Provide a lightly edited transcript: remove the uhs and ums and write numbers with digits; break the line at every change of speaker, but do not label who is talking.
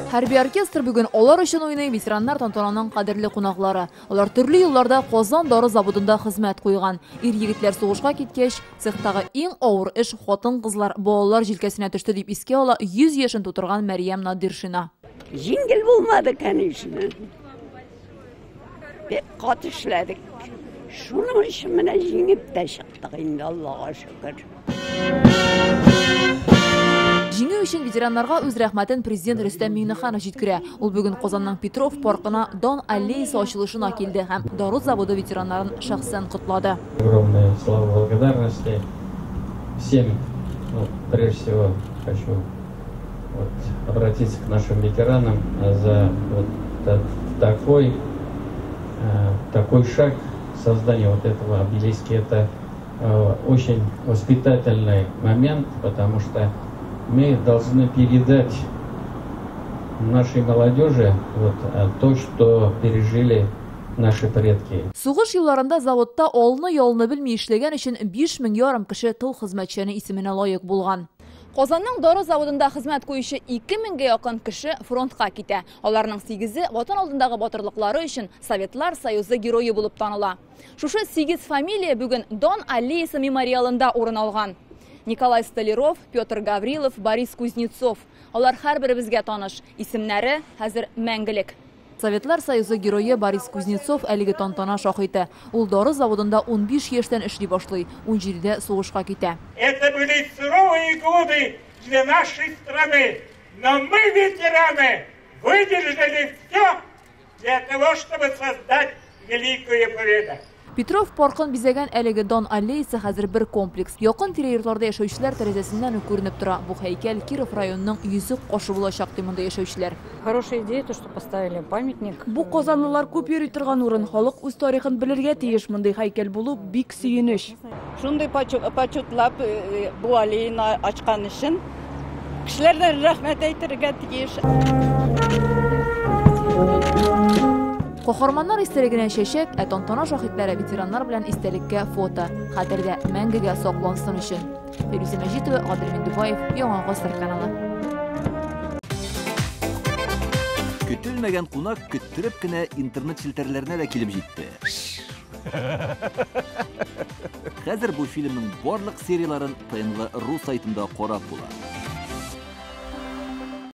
Хәрби оркестр бүген олар өчен уйный ветераннар тантананың кадерле кунаклары. Олар төрле елларда Казан дары заводында хезмәт куйган. Ир-егетләр сугышка киткәч, цехтагы иң авыр эш хатын-кызлар, балалар җилкәсенә төште дип искә ала 100 яшен тутырган Мәрьям Надиршина.
Җиңел булмады, конечно. Бик каты эшләдек. Шуның өчен менә җиңеп тә чыктык инде, Аллага шөкер.
Җиңү өчен ветераннарга үз рәхмәтен президент Рөстәм Миңнеханов җиткерә. Ул бүген Казанның Петров паркына Дон аллеясы ачылышына килде һәм дары заводы ветераннарын шәхсән котлады.
Огромные слова благодарности всем. Прежде всего хочу обратиться к нашим ветеранам за такой шаг создания этого обелиска. Это очень воспитательный момент, потому что мы должны передать нашей молодежи то, что пережили наши предки.
Сугыш елларында заводта алны-ялны белми эшләгән өчен 5000 ярым кеше тыл хезмәтчәне исеменә лаек булган. Казанның дары заводында хезмәт куючы 2000-гә якын кеше фронтка китә. Аларның 8-е ватан алдындагы батырлыклары өчен Советлар Союзы герое булып таныла. Шушы 8 фамилия бүген Дон аллеясы мемориалында урын алган. Николай Столяров, Петр Гаврилов, Борис Кузнецов. Алар һәрберебезгә таныш. Исемнәре хәзер мәңгелек. Советлар Союзы герое Борис Кузнецов әлеге тантана шаһиты. Ул дары заводында 15 яшьтән эшли башлый, 17-дә сугышка китә.
Это были суровые годы для нашей страны, но мы, ветераны, выдержали все для того, чтобы создать великую победу.
Петров паркын бизәгән әлеге Дон аллеясы хәзер бер комплекс. Якын тирә-йортларда яшәүчеләр тәрәзәсеннән үк күренеп тора. Бу һәйкәл Киров районының йөзек кашы булачак ди монда яшәүчеләр.
Хорошая идея, то, что поставили памятник.
Бу казанлылар күп йөри торган урын, халык үз тарихын белергә тиеш, мондай һәйкәл булу бик сөенеч.
Шундый почетлап бу аллеяны ачкан өчен кешеләрдән рәхмәт әйтергә тиеш.
Каһарманнар истәлегенә чәчәк, тантана шаһитләре ветераннар белән истәлеккә фото, хәтердә мәңгегә саклансын өчен. Фирүзә Мәҗитова, Гадел Мендубаев, Яңа Гасыр каналы.
Көтелмәгән кунак көттереп кенә интернет челтәрләренә дә килеп җитте. Хәзер бу фильмның барлык серияларын ТНВ.ру сайтында карап була.